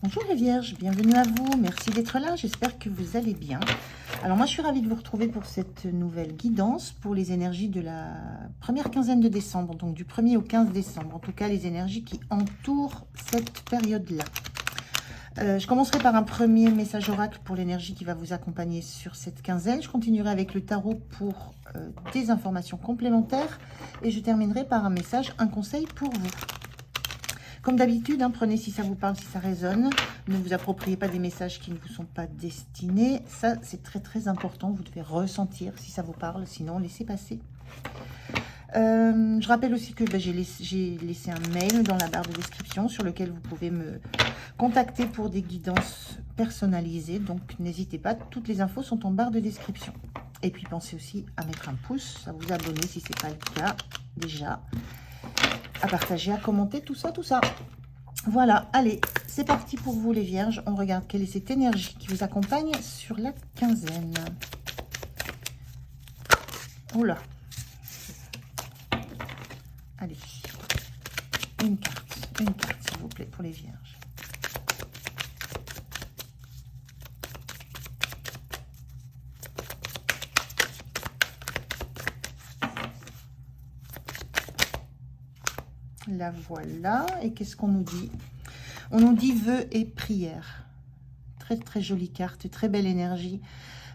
Bonjour les Vierges, bienvenue à vous, merci d'être là, j'espère que vous allez bien. Alors moi je suis ravie de vous retrouver pour cette nouvelle guidance pour les énergies de la première quinzaine de décembre, donc du 1er au 15 décembre, en tout cas les énergies qui entourent cette période-là. Je commencerai par un premier message oracle pour l'énergie qui va vous accompagner sur cette quinzaine. Je continuerai avec le tarot pour des informations complémentaires et je terminerai par un message, un conseil pour vous. Comme d'habitude, prenez si ça vous parle, si ça résonne. Ne vous appropriez pas des messages qui ne vous sont pas destinés. Ça, c'est très très important. Vous devez ressentir si ça vous parle, sinon laissez passer. Je rappelle aussi que j'ai laissé un mail dans la barre de description sur lequel vous pouvez me contacter pour des guidances personnalisées. Donc n'hésitez pas, toutes les infos sont en barre de description. Et puis pensez aussi à mettre un pouce, à vous abonner si ce n'est pas le cas déjà. À partager, à commenter, tout ça, tout ça. Voilà, allez, c'est parti pour vous les Vierges. On regarde quelle est cette énergie qui vous accompagne sur la quinzaine. Oula. Allez, une carte s'il vous plaît pour les Vierges. La voilà. Et qu'est-ce qu'on nous dit? On nous dit vœux et prières. Très très jolie carte, très belle énergie.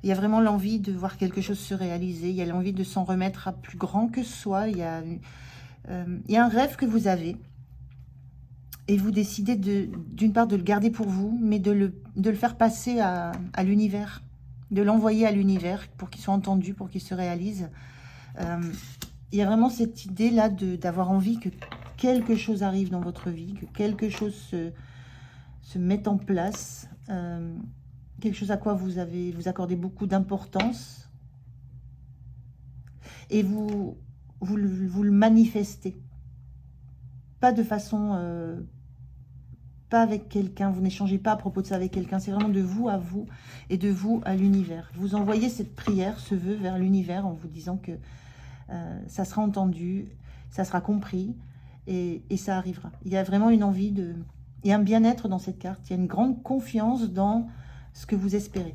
Il y a vraiment l'envie de voir quelque chose se réaliser. Il y a l'envie de s'en remettre à plus grand que soi. Il y a un rêve que vous avez. Et vous décidez d'une part de le garder pour vous, mais de le faire passer à l'univers. De l'envoyer à l'univers pour qu'il soit entendu, pour qu'il se réalise. Il y a vraiment cette idée-là d'avoir envie que quelque chose arrive dans votre vie, que quelque chose se mette en place, quelque chose à quoi vous accordez beaucoup d'importance, et vous le manifestez. Pas de façon, pas avec quelqu'un, vous n'échangez pas à propos de ça avec quelqu'un, c'est vraiment de vous à vous, et de vous à l'univers. Vous envoyez cette prière, ce vœu vers l'univers, en vous disant que ça sera entendu, ça sera compris, et ça arrivera. Il y a vraiment une envie il y a un bien-être dans cette carte, il y a une grande confiance dans ce que vous espérez,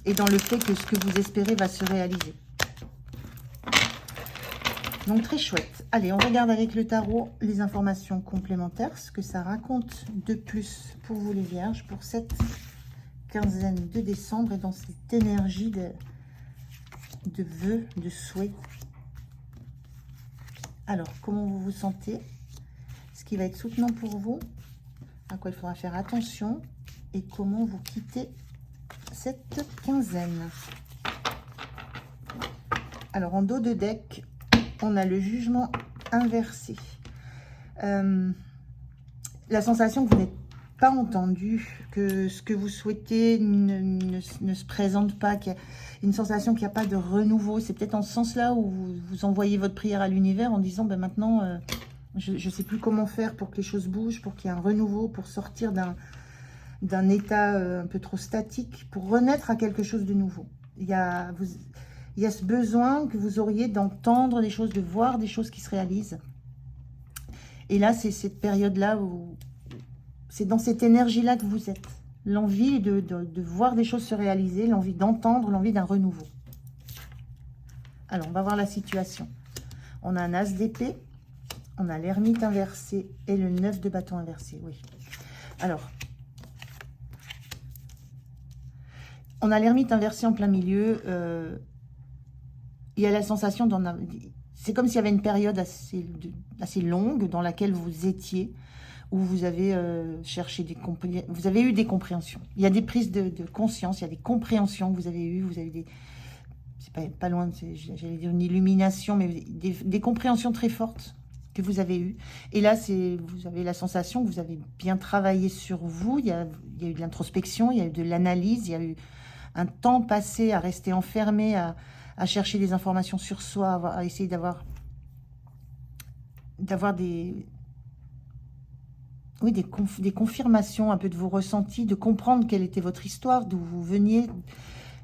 et dans le fait que ce que vous espérez va se réaliser. Donc très chouette. Allez, on regarde avec le tarot les informations complémentaires, ce que ça raconte de plus pour vous les Vierges, pour cette quinzaine de décembre, et dans cette énergie de vœux, de souhaits. Alors, comment vous vous sentez? Ce qui va être soutenant pour vous, à quoi il faudra faire attention, et comment vous quittez cette quinzaine. Alors, en dos de deck, on a le jugement inversé. La sensation que vous n'êtes pas entendu, que ce que vous souhaitez ne se présente pas, qu'il y a une sensation qu'il n'y a pas de renouveau. C'est peut-être en ce sens-là où vous envoyez votre prière à l'univers en disant, ben maintenant, je ne sais plus comment faire pour que les choses bougent, pour qu'il y ait un renouveau, pour sortir d'un état un peu trop statique, pour renaître à quelque chose de nouveau. Il y a ce besoin que vous auriez d'entendre des choses, de voir des choses qui se réalisent. Et là, c'est cette période-là où c'est dans cette énergie-là que vous êtes. L'envie de voir des choses se réaliser, l'envie d'entendre, l'envie d'un renouveau. Alors, on va voir la situation. On a un as d'épée, on a l'ermite inversé et le 9 de bâton inversé, oui. Alors, on a l'ermite inversé en plein milieu. Il y a la sensation d'en avoir... C'est comme s'il y avait une période assez longue dans laquelle vous étiez, où vous avez cherché vous avez eu des compréhensions. Il y a des prises de conscience, il y a des compréhensions que vous avez eues, c'est pas loin, j'allais dire une illumination, mais des compréhensions très fortes que vous avez eues. Et là, vous avez la sensation que vous avez bien travaillé sur vous, il y a eu de l'introspection, il y a eu de l'analyse, il y a eu un temps passé à rester enfermé, à chercher des informations sur soi, à essayer d'avoir des confirmations un peu de vos ressentis, de comprendre quelle était votre histoire, d'où vous veniez,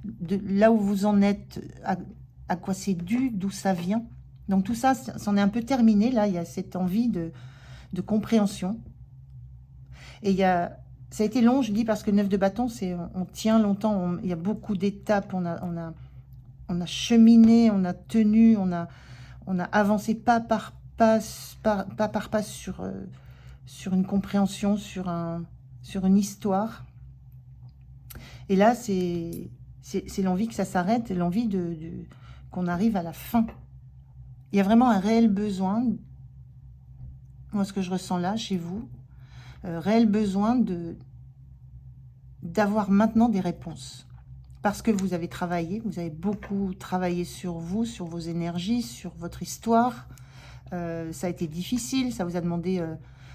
de là où vous en êtes, à quoi c'est dû, d'où ça vient. Donc tout ça, c'en est un peu terminé. Là, il y a cette envie de compréhension. Et il y a Ça a été long, je dis, parce que le 9 de bâton, c'est on tient longtemps, il y a beaucoup d'étapes, on a cheminé, on a tenu, on a avancé pas par pas, pas par pas sur une compréhension, sur une histoire. Et là, c'est l'envie que ça s'arrête, l'envie qu'on arrive à la fin. Il y a vraiment un réel besoin, moi ce que je ressens là, chez vous, réel besoin d'avoir maintenant des réponses. Parce que vous avez travaillé, vous avez beaucoup travaillé sur vous, sur vos énergies, sur votre histoire. Ça a été difficile, ça vous a demandé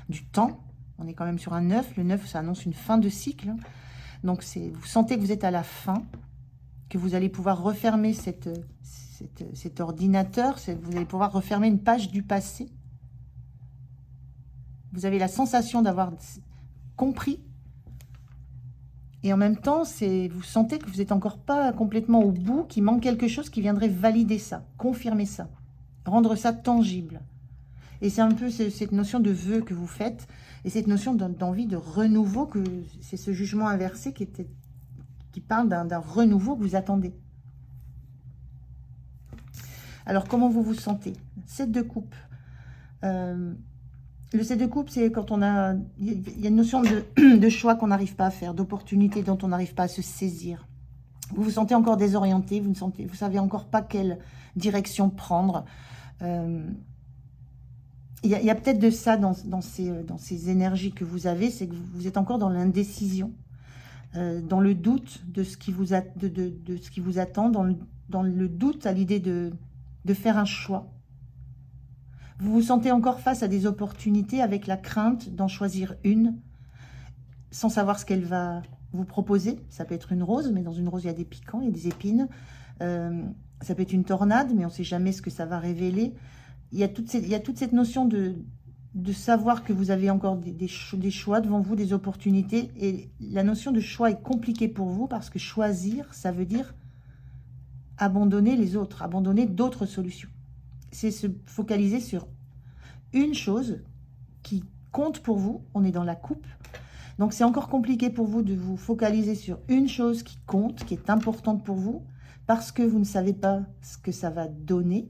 du temps. On est quand même sur un 9. Le 9, ça annonce une fin de cycle. Donc, vous sentez que vous êtes à la fin, que vous allez pouvoir refermer cet ordinateur, vous allez pouvoir refermer une page du passé. Vous avez la sensation d'avoir compris. Et en même temps, vous sentez que vous n'êtes encore pas complètement au bout, qu'il manque quelque chose qui viendrait valider ça, confirmer ça, rendre ça tangible. Et c'est un peu cette notion de vœu que vous faites, et cette notion d'envie de renouveau, que c'est ce jugement inversé qui parle d'un renouveau que vous attendez. Alors, comment vous vous sentez? 7 de coupe. Le 7 de coupe, c'est quand il y a une notion de choix qu'on n'arrive pas à faire, d'opportunité dont on n'arrive pas à se saisir. Vous vous sentez encore désorienté, vous savez encore pas quelle direction prendre. Il y a peut-être de ça dans ces énergies que vous avez, c'est que vous êtes encore dans l'indécision, dans le doute de ce qui vous attend, dans le doute à l'idée de faire un choix. Vous vous sentez encore face à des opportunités avec la crainte d'en choisir une, sans savoir ce qu'elle va vous proposer. Ça peut être une rose, mais dans une rose, il y a des piquants, il y a des épines. Ça peut être une tornade, mais on ne sait jamais ce que ça va révéler. Il y a toute cette notion de savoir que vous avez encore des choix devant vous, des opportunités. Et la notion de choix est compliquée pour vous parce que choisir, ça veut dire abandonner les autres, abandonner d'autres solutions. C'est se focaliser sur une chose qui compte pour vous. On est dans la coupe. Donc, c'est encore compliqué pour vous de vous focaliser sur une chose qui compte, qui est importante pour vous, parce que vous ne savez pas ce que ça va donner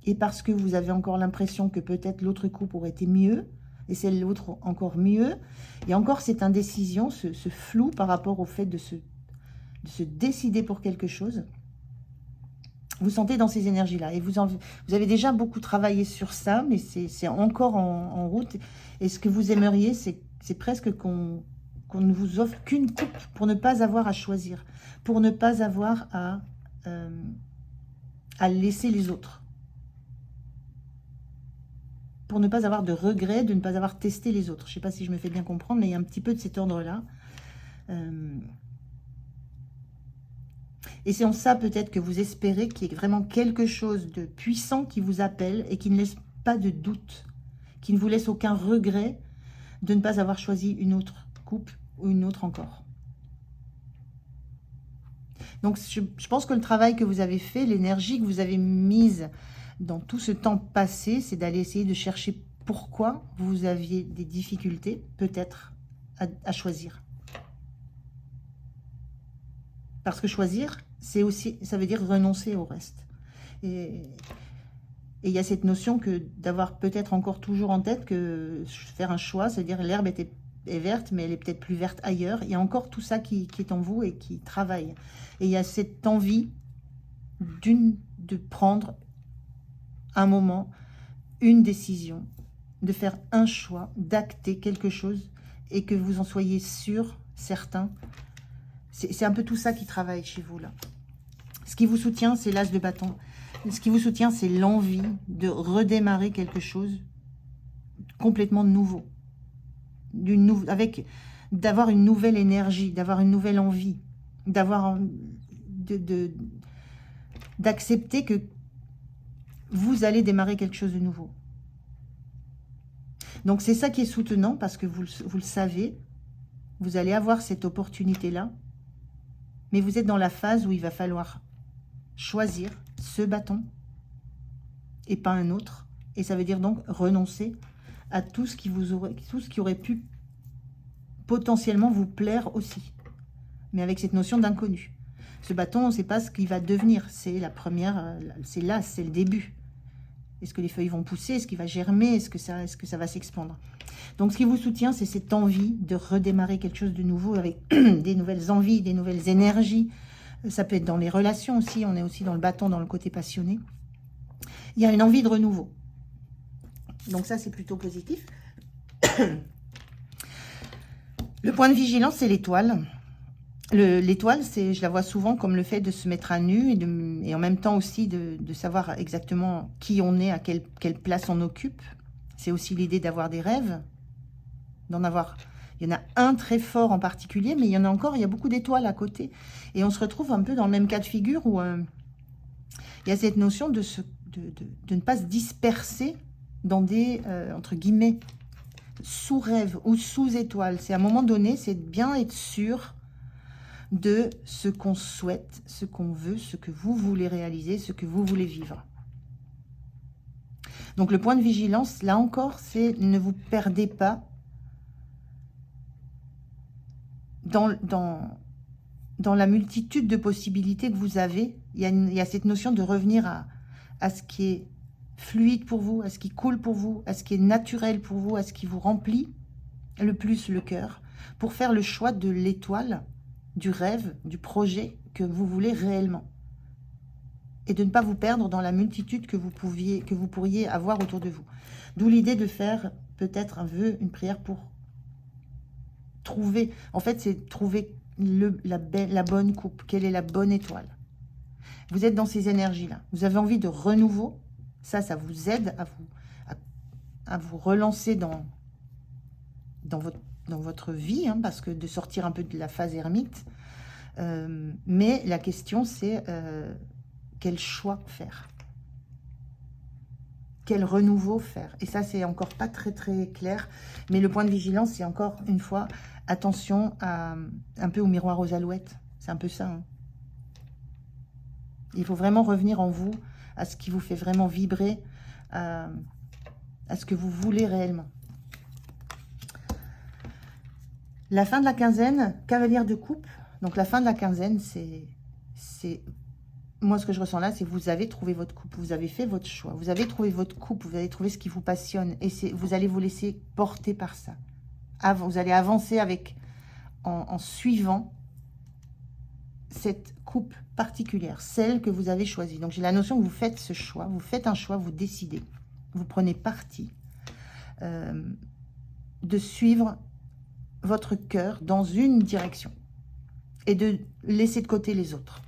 et parce que vous avez encore l'impression que peut-être l'autre coupe aurait été mieux et celle l'autre encore mieux. Il y a encore cette indécision, ce flou par rapport au fait de se décider pour quelque chose. Vous sentez dans ces énergies-là. Et vous avez déjà beaucoup travaillé sur ça, mais c'est encore en route. Et ce que vous aimeriez, c'est presque qu'on ne vous offre qu'une coupe pour ne pas avoir à choisir, pour ne pas avoir à laisser les autres. Pour ne pas avoir de regret de ne pas avoir testé les autres. Je ne sais pas si je me fais bien comprendre, mais il y a un petit peu de cet ordre-là. Et c'est en ça peut-être que vous espérez qu'il y ait vraiment quelque chose de puissant qui vous appelle et qui ne laisse pas de doute, qui ne vous laisse aucun regret de ne pas avoir choisi une autre coupe ou une autre encore. Donc je pense que le travail que vous avez fait, l'énergie que vous avez mise dans tout ce temps passé, c'est d'aller essayer de chercher pourquoi vous aviez des difficultés, peut-être, à choisir. Parce que choisir, c'est aussi, ça veut dire renoncer au reste. Et il y a cette notion que d'avoir peut-être encore toujours en tête que faire un choix, c'est-à-dire l'herbe est verte, mais elle est peut-être plus verte ailleurs. Il y a encore tout ça qui est en vous et qui travaille. Et il y a cette envie de prendre un moment, une décision, de faire un choix, d'acter quelque chose et que vous en soyez sûr, certain. C'est un peu tout ça qui travaille chez vous, là. Ce qui vous soutient, c'est l'as de bâton. Ce qui vous soutient, c'est l'envie de redémarrer quelque chose complètement nouveau. D'avoir une nouvelle énergie, d'avoir une nouvelle envie, d'accepter que vous allez démarrer quelque chose de nouveau. Donc, c'est ça qui est soutenant parce que vous le savez, vous allez avoir cette opportunité-là. Mais vous êtes dans la phase où il va falloir choisir ce bâton et pas un autre. Et ça veut dire donc renoncer à tout ce qui aurait pu potentiellement vous plaire aussi. Mais avec cette notion d'inconnu. Ce bâton, on ne sait pas ce qu'il va devenir. C'est la première, c'est là, c'est le début. Est-ce que les feuilles vont pousser? Est-ce qu'il va germer? Est-ce que ça va s'expandre? Donc, ce qui vous soutient, c'est cette envie de redémarrer quelque chose de nouveau avec des nouvelles envies, des nouvelles énergies. Ça peut être dans les relations aussi. On est aussi dans le bâton, dans le côté passionné. Il y a une envie de renouveau. Donc, ça, c'est plutôt positif. Le point de vigilance, c'est l'étoile. L'étoile, je la vois souvent comme le fait de se mettre à nu et en même temps aussi de savoir exactement qui on est, à quelle place on occupe. C'est aussi l'idée d'avoir des rêves, d'en avoir. Il y en a un très fort en particulier, mais il y en a encore, il y a beaucoup d'étoiles à côté. Et on se retrouve un peu dans le même cas de figure où il y a cette notion de ne pas se disperser dans des, entre guillemets, sous-rêves ou sous-étoiles. C'est à un moment donné, c'est bien être sûr de ce qu'on souhaite, ce qu'on veut, ce que vous voulez réaliser, ce que vous voulez vivre. Donc le point de vigilance, là encore, c'est ne vous perdez pas dans la multitude de possibilités que vous avez. Il y a cette notion de revenir à ce qui est fluide pour vous, à ce qui coule pour vous, à ce qui est naturel pour vous, à ce qui vous remplit le plus le cœur, pour faire le choix de l'étoile, du rêve, du projet que vous voulez réellement. Et de ne pas vous perdre dans la multitude que vous pourriez avoir autour de vous. D'où l'idée de faire peut-être un vœu, une prière pour trouver. En fait, c'est trouver la bonne coupe. Quelle est la bonne étoile? Vous êtes dans ces énergies-là. Vous avez envie de renouveau. Ça vous aide à vous relancer dans votre vie, hein, parce que de sortir un peu de la phase ermite. Mais la question, c'est quel choix faire? Quel renouveau faire? Et ça, c'est encore pas très très clair. Mais le point de vigilance, c'est encore une fois, attention un peu au miroir aux alouettes. C'est un peu ça. Hein. Il faut vraiment revenir en vous, à ce qui vous fait vraiment vibrer, à ce que vous voulez réellement. La fin de la quinzaine, cavalière de coupe. Donc la fin de la quinzaine, c'est moi ce que je ressens là, c'est que vous avez trouvé votre coupe, vous avez fait votre choix, vous avez trouvé votre coupe, vous avez trouvé ce qui vous passionne et vous allez vous laisser porter par ça. Vous allez avancer en suivant cette coupe particulière, celle que vous avez choisie. Donc j'ai la notion que vous faites ce choix, vous faites un choix, vous décidez, vous prenez parti de suivre votre cœur dans une direction et de laisser de côté les autres.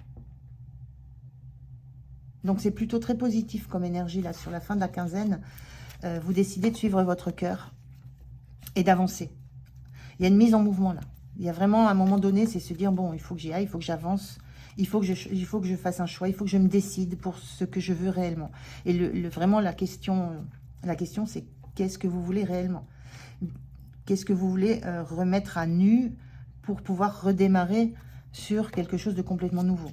Donc c'est plutôt très positif comme énergie là sur la fin de la quinzaine. Vous décidez de suivre votre cœur et d'avancer. Il y a une mise en mouvement là. Il y a vraiment à un moment donné, c'est se dire bon, il faut que j'y aille, il faut que j'avance, il faut que je fasse un choix, il faut que je me décide pour ce que je veux réellement. Et vraiment la question c'est qu'est-ce que vous voulez réellement? Qu'est-ce que vous voulez remettre à nu pour pouvoir redémarrer sur quelque chose de complètement nouveau?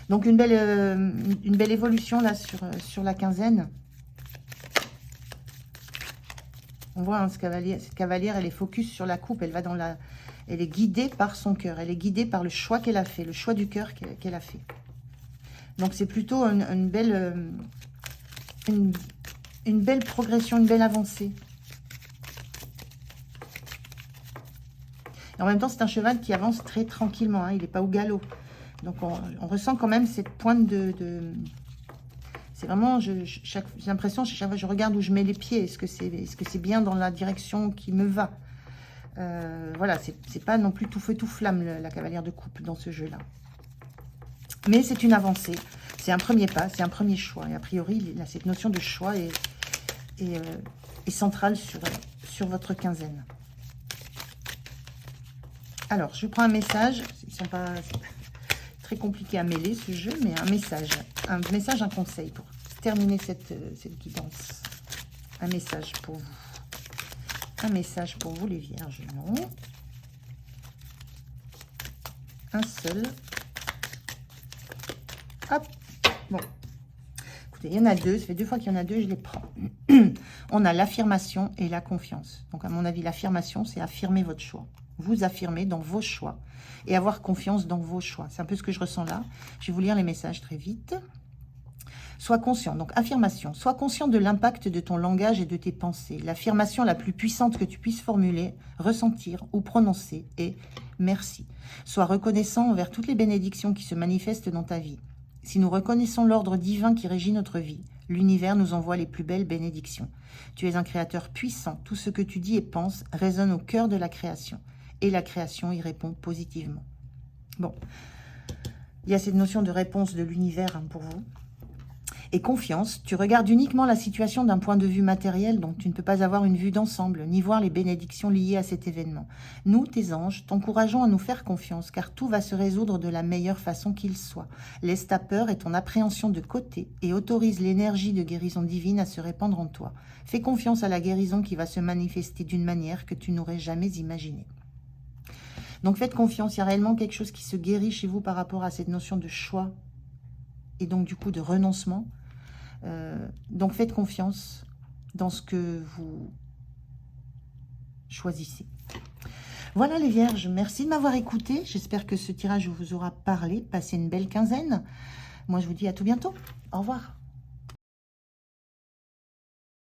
Donc une belle évolution là sur la quinzaine. On voit hein, cette cavalière, elle est focus sur la coupe, elle est guidée par son cœur, elle est guidée par le choix qu'elle a fait, le choix du cœur qu'elle a fait. Donc c'est plutôt une belle progression, une belle avancée. Et en même temps, c'est un cheval qui avance très tranquillement, hein, il n'est pas au galop. Donc on ressent quand même cette pointe c'est vraiment, j'ai l'impression, chaque fois je regarde où je mets les pieds. Est-ce que c'est bien dans la direction qui me va? Voilà, c'est pas non plus tout feu tout flamme la cavalière de coupe dans ce jeu-là. Mais c'est une avancée. C'est un premier pas, c'est un premier choix. Et a priori, là, cette notion de choix est centrale sur votre quinzaine. Alors, je prends un message. Ils sont pas... très compliqué à mêler ce jeu, mais un message, un conseil pour terminer cette guidance. Un message pour vous. Un message pour vous les vierges, non. Un seul. Hop. Bon. Écoutez, il y en a deux. Ça fait 2 fois qu'il y en a 2, je les prends. On a l'affirmation et la confiance. Donc, à mon avis, l'affirmation, c'est affirmer votre choix. Vous affirmer dans vos choix et avoir confiance dans vos choix. C'est un peu ce que je ressens là. Je vais vous lire les messages très vite. Sois conscient, donc affirmation, sois conscient de l'impact de ton langage et de tes pensées. L'affirmation la plus puissante que tu puisses formuler, ressentir ou prononcer est « merci ». Sois reconnaissant envers toutes les bénédictions qui se manifestent dans ta vie. Si nous reconnaissons l'ordre divin qui régit notre vie, l'univers nous envoie les plus belles bénédictions. Tu es un créateur puissant, tout ce que tu dis et penses résonne au cœur de la création. Et la création y répond positivement. Bon, il y a cette notion de réponse de l'univers pour vous. Et confiance, tu regardes uniquement la situation d'un point de vue matériel, donc tu ne peux pas avoir une vue d'ensemble, ni voir les bénédictions liées à cet événement. Nous, tes anges, t'encourageons à nous faire confiance, car tout va se résoudre de la meilleure façon qu'il soit. Laisse ta peur et ton appréhension de côté et autorise l'énergie de guérison divine à se répandre en toi. Fais confiance à la guérison qui va se manifester d'une manière que tu n'aurais jamais imaginée. Donc faites confiance, il y a réellement quelque chose qui se guérit chez vous par rapport à cette notion de choix et donc du coup de renoncement. Donc faites confiance dans ce que vous choisissez. Voilà les vierges, merci de m'avoir écouté. J'espère que ce tirage vous aura parlé. Passez une belle quinzaine. Moi je vous dis à tout bientôt. Au revoir.